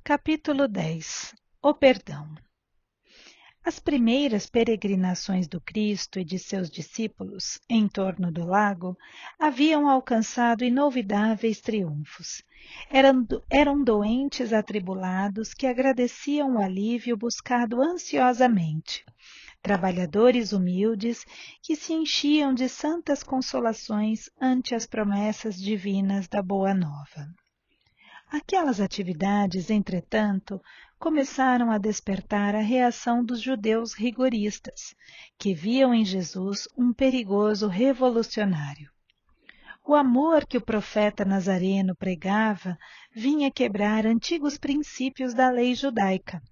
Capítulo 10 O perdão. As primeiras peregrinações do Cristo e de seus discípulos em torno do lago haviam alcançado inolvidáveis triunfos. Eram doentes atribulados que agradeciam o alívio buscado ansiosamente, trabalhadores humildes que se enchiam de santas consolações ante as promessas divinas da Boa Nova. Aquelas atividades, entretanto, começaram a despertar a reação dos judeus rigoristas, que viam em Jesus um perigoso revolucionário. O amor que o profeta Nazareno pregava vinha quebrar antigos princípios da lei judaica.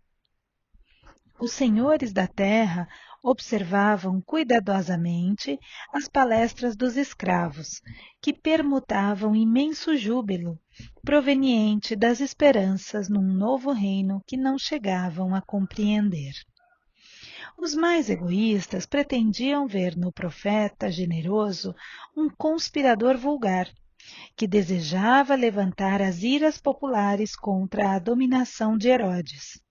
Os senhores da terra observavam cuidadosamente as palestras dos escravos, que permutavam imenso júbilo, proveniente das esperanças num novo reino que não chegavam a compreender. Os mais egoístas pretendiam ver no profeta generoso um conspirador vulgar, que desejava levantar as iras populares contra a dominação de Herodes.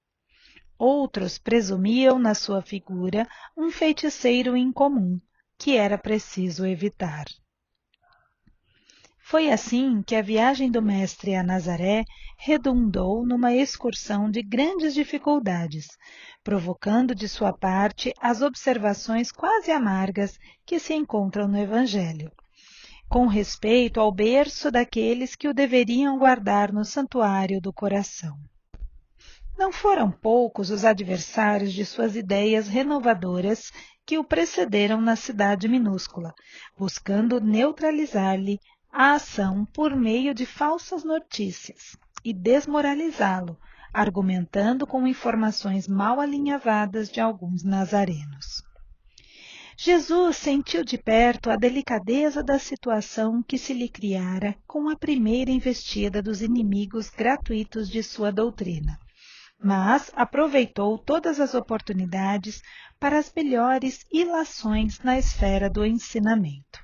Outros presumiam na sua figura um feiticeiro incomum, que era preciso evitar. Foi assim que a viagem do Mestre a Nazaré redundou numa excursão de grandes dificuldades, provocando de sua parte as observações quase amargas que se encontram no Evangelho, com respeito ao berço daqueles que o deveriam guardar no santuário do coração. Não foram poucos os adversários de suas ideias renovadoras que o precederam na cidade minúscula, buscando neutralizar-lhe a ação por meio de falsas notícias e desmoralizá-lo, argumentando com informações mal alinhavadas de alguns nazarenos. Jesus sentiu de perto a delicadeza da situação que se lhe criara com a primeira investida dos inimigos gratuitos de sua doutrina, mas aproveitou todas as oportunidades para as melhores ilações na esfera do ensinamento.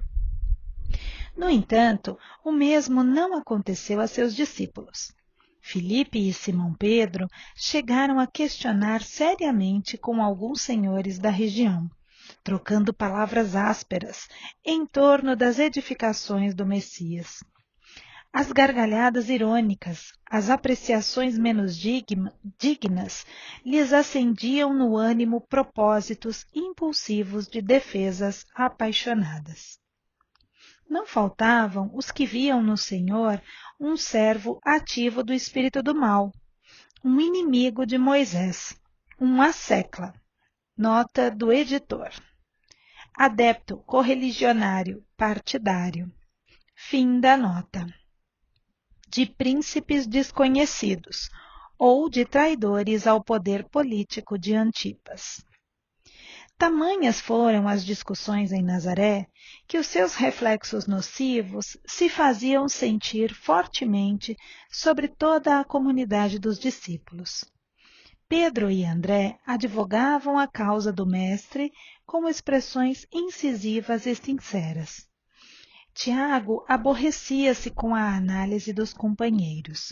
No entanto, o mesmo não aconteceu a seus discípulos. Filipe e Simão Pedro chegaram a questionar seriamente com alguns senhores da região, trocando palavras ásperas em torno das edificações do Messias. As gargalhadas irônicas, as apreciações menos dignas, lhes acendiam no ânimo propósitos impulsivos de defesas apaixonadas. Não faltavam os que viam no Senhor um servo ativo do espírito do mal, um inimigo de Moisés, um assecla, nota do editor, adepto correligionário partidário, fim da nota, de príncipes desconhecidos ou de traidores ao poder político de Antipas. Tamanhas foram as discussões em Nazaré que os seus reflexos nocivos se faziam sentir fortemente sobre toda a comunidade dos discípulos. Pedro e André advogavam a causa do Mestre com expressões incisivas e sinceras. Tiago aborrecia-se com a análise dos companheiros.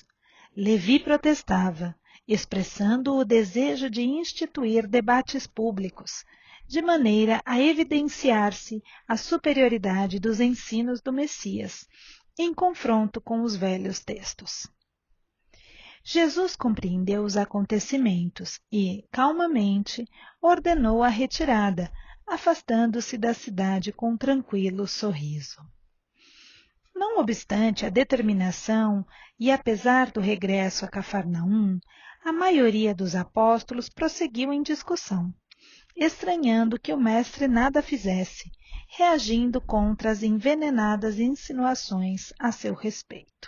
Levi protestava, expressando o desejo de instituir debates públicos, de maneira a evidenciar-se a superioridade dos ensinos do Messias, em confronto com os velhos textos. Jesus compreendeu os acontecimentos e, calmamente, ordenou a retirada, afastando-se da cidade com um tranquilo sorriso. Não obstante a determinação e apesar do regresso a Cafarnaum, a maioria dos apóstolos prosseguiu em discussão, estranhando que o mestre nada fizesse, reagindo contra as envenenadas insinuações a seu respeito.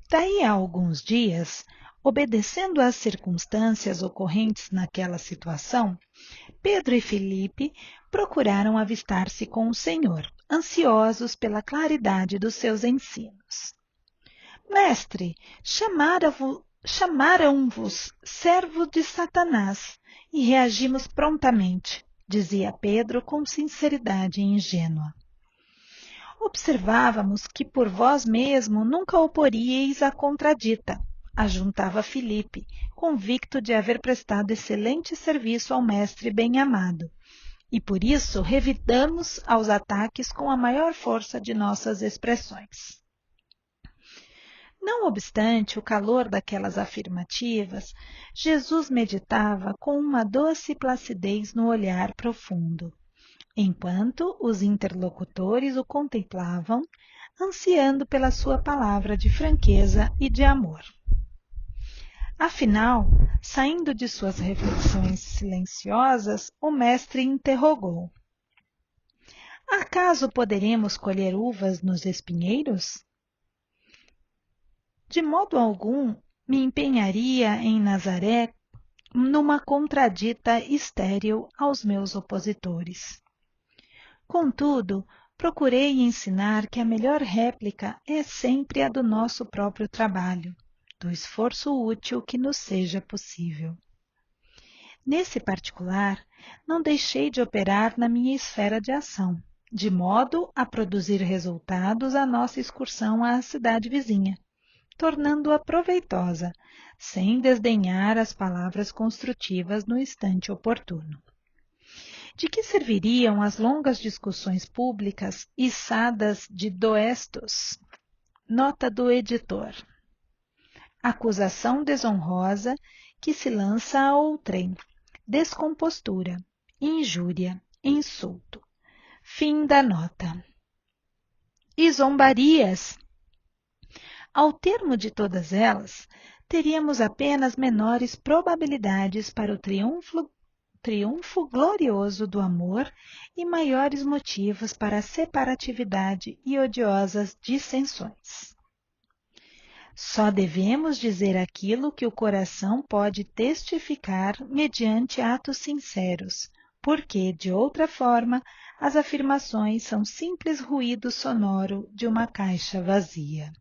Daí a alguns dias, obedecendo às circunstâncias ocorrentes naquela situação, Pedro e Filipe procuraram avistar-se com o Senhor, ansiosos pela claridade dos seus ensinos. Mestre, chamaram-vos servo de Satanás e reagimos prontamente, dizia Pedro com sinceridade ingênua. Observávamos que por vós mesmo nunca oporíeis a contradita, ajuntava Filipe, convicto de haver prestado excelente serviço ao mestre bem-amado, e por isso revidamos aos ataques com a maior força de nossas expressões. Não obstante o calor daquelas afirmativas, Jesus meditava com uma doce placidez no olhar profundo, enquanto os interlocutores o contemplavam, ansiando pela sua palavra de franqueza e de amor. Afinal, saindo de suas reflexões silenciosas, o mestre interrogou: Acaso poderemos colher uvas nos espinheiros? De modo algum me empenharia em Nazaré numa contradita estéril aos meus opositores. Contudo, procurei ensinar que a melhor réplica é sempre a do nosso próprio trabalho, do esforço útil que nos seja possível. Nesse particular, não deixei de operar na minha esfera de ação, de modo a produzir resultados à nossa excursão à cidade vizinha, tornando-a proveitosa, sem desdenhar as palavras construtivas no instante oportuno. De que serviriam as longas discussões públicas içadas de doestos? Nota do editor. Acusação desonrosa que se lança a outrem, descompostura, injúria, insulto. Fim da nota. E zombarias? Ao termo de todas elas, teríamos apenas menores probabilidades para o triunfo glorioso do amor e maiores motivos para a separatividade e odiosas dissensões. Só devemos dizer aquilo que o coração pode testificar mediante atos sinceros, porque, de outra forma, as afirmações são simples ruído sonoro de uma caixa vazia.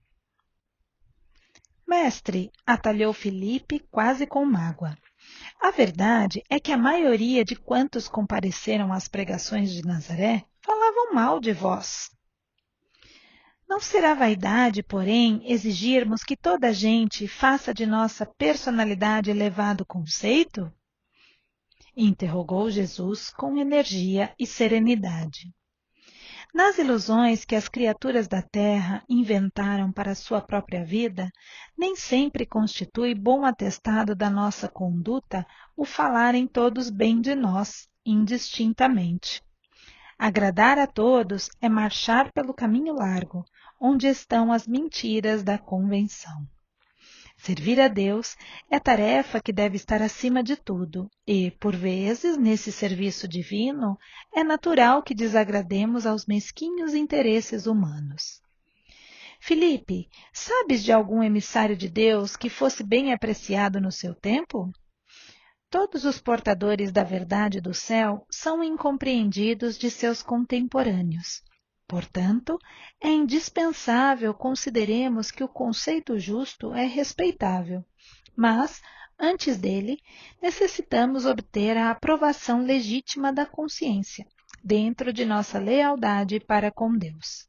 Mestre, atalhou Filipe quase com mágoa. A verdade é que a maioria de quantos compareceram às pregações de Nazaré falavam mal de vós. Não será vaidade, porém, exigirmos que toda a gente faça de nossa personalidade elevado conceito? Interrogou Jesus com energia e serenidade. Nas ilusões que as criaturas da terra inventaram para sua própria vida, nem sempre constitui bom atestado da nossa conduta o falarem todos bem de nós, indistintamente. Agradar a todos é marchar pelo caminho largo, onde estão as mentiras da convenção. Servir a Deus é tarefa que deve estar acima de tudo e, por vezes, nesse serviço divino, é natural que desagrademos aos mesquinhos interesses humanos. Filipe, sabes de algum emissário de Deus que fosse bem apreciado no seu tempo? Todos os portadores da verdade do céu são incompreendidos de seus contemporâneos. Portanto, é indispensável consideremos que o conceito justo é respeitável, mas, antes dele, necessitamos obter a aprovação legítima da consciência, dentro de nossa lealdade para com Deus.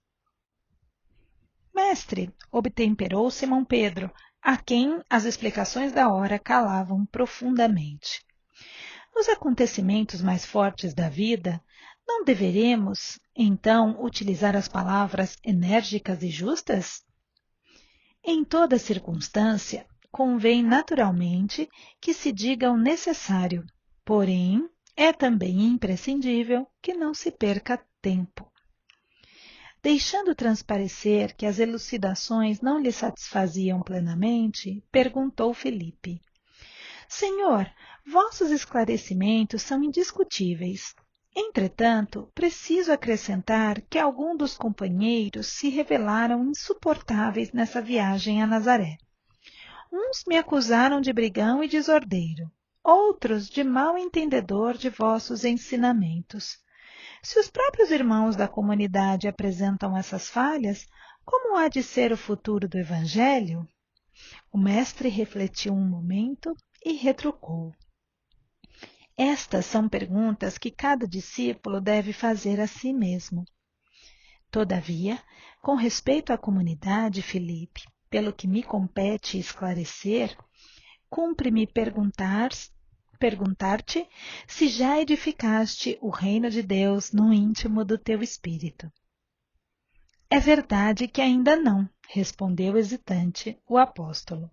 Mestre, obtemperou Simão Pedro, a quem as explicações da hora calavam profundamente. Nos acontecimentos mais fortes da vida, não deveremos, então, utilizar as palavras enérgicas e justas? Em toda circunstância, convém naturalmente que se diga o necessário, porém, é também imprescindível que não se perca tempo. Deixando transparecer que as elucidações não lhe satisfaziam plenamente, perguntou Filipe: Senhor, vossos esclarecimentos são indiscutíveis. Entretanto, preciso acrescentar que alguns dos companheiros se revelaram insuportáveis nessa viagem a Nazaré. Uns me acusaram de brigão e desordeiro, outros de mal entendedor de vossos ensinamentos. Se os próprios irmãos da comunidade apresentam essas falhas, como há de ser o futuro do Evangelho? O mestre refletiu um momento e retrucou. Estas são perguntas que cada discípulo deve fazer a si mesmo. Todavia, com respeito à comunidade, Filipe, pelo que me compete esclarecer, cumpre-me perguntar-te se já edificaste o reino de Deus no íntimo do teu espírito. É verdade que ainda não, respondeu hesitante o apóstolo.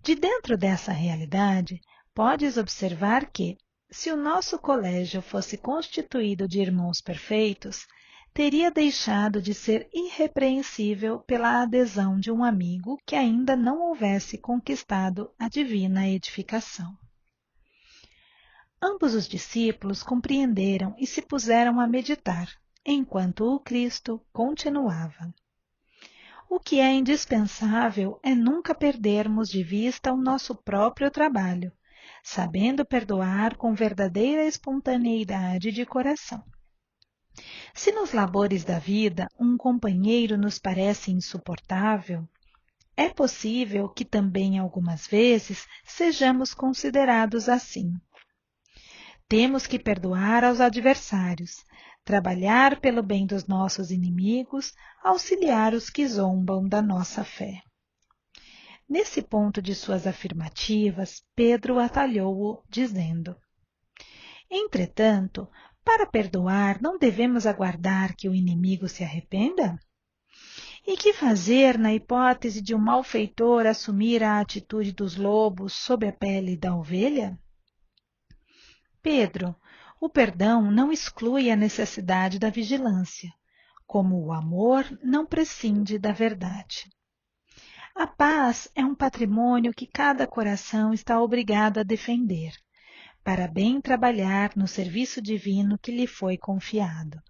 De dentro dessa realidade, podes observar que, se o nosso colégio fosse constituído de irmãos perfeitos, teria deixado de ser irrepreensível pela adesão de um amigo que ainda não houvesse conquistado a divina edificação. Ambos os discípulos compreenderam e se puseram a meditar, enquanto o Cristo continuava. O que é indispensável é nunca perdermos de vista o nosso próprio trabalho, sabendo perdoar com verdadeira espontaneidade de coração. Se nos labores da vida um companheiro nos parece insuportável, é possível que também algumas vezes sejamos considerados assim. Temos que perdoar aos adversários, trabalhar pelo bem dos nossos inimigos, auxiliar os que zombam da nossa fé. Nesse ponto de suas afirmativas, Pedro atalhou-o, dizendo: Entretanto, para perdoar, não devemos aguardar que o inimigo se arrependa? E que fazer na hipótese de um malfeitor assumir a atitude dos lobos sob a pele da ovelha? Pedro, o perdão não exclui a necessidade da vigilância, como o amor não prescinde da verdade. A paz é um patrimônio que cada coração está obrigado a defender, para bem trabalhar no serviço divino que lhe foi confiado.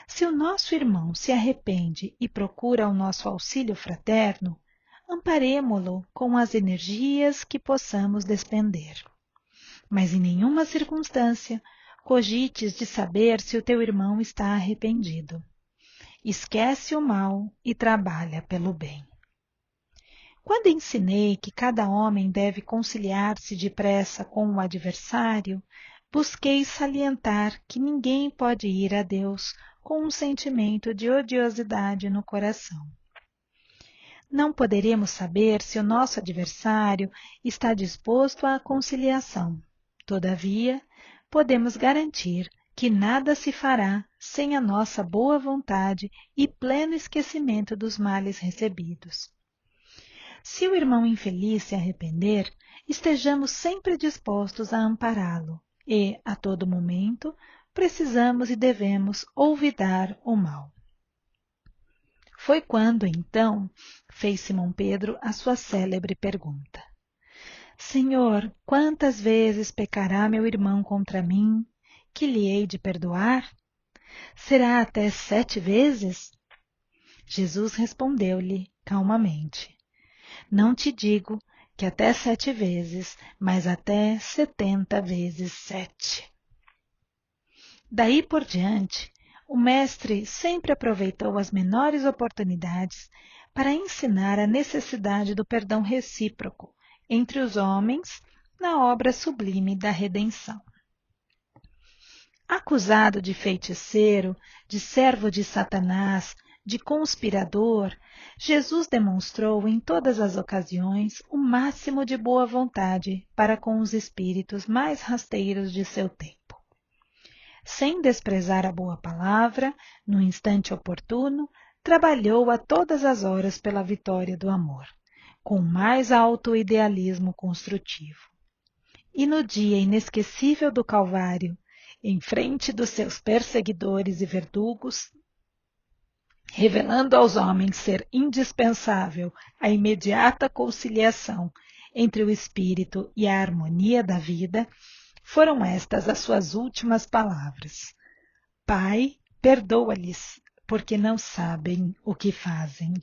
Se o nosso irmão se arrepende e procura o nosso auxílio fraterno, amparemo-lo com as energias que possamos despender. Mas em nenhuma circunstância cogites de saber se o teu irmão está arrependido. Esquece o mal e trabalha pelo bem. Quando ensinei que cada homem deve conciliar-se depressa com o adversário, busquei salientar que ninguém pode ir a Deus com um sentimento de odiosidade no coração. Não poderemos saber se o nosso adversário está disposto à conciliação. Todavia, podemos garantir que nada se fará sem a nossa boa vontade e pleno esquecimento dos males recebidos. Se o irmão infeliz se arrepender, estejamos sempre dispostos a ampará-lo e, a todo momento, precisamos e devemos olvidar o mal. Foi quando, então, fez Simão Pedro a sua célebre pergunta. Senhor, quantas vezes pecará meu irmão contra mim, que lhe hei de perdoar? Será até 7 vezes? Jesus respondeu-lhe calmamente. Não te digo que até 7 vezes, mas até 70 vezes 7. Daí por diante, o mestre sempre aproveitou as menores oportunidades para ensinar a necessidade do perdão recíproco entre os homens na obra sublime da redenção. Acusado de feiticeiro, de servo de Satanás, de conspirador, Jesus demonstrou em todas as ocasiões o máximo de boa vontade para com os espíritos mais rasteiros de seu tempo. Sem desprezar a boa palavra, no instante oportuno, trabalhou a todas as horas pela vitória do amor, com o mais alto idealismo construtivo. E no dia inesquecível do Calvário, em frente dos seus perseguidores e verdugos, revelando aos homens ser indispensável a imediata conciliação entre o espírito e a harmonia da vida, foram estas as suas últimas palavras. Pai, perdoa-lhes, porque não sabem o que fazem.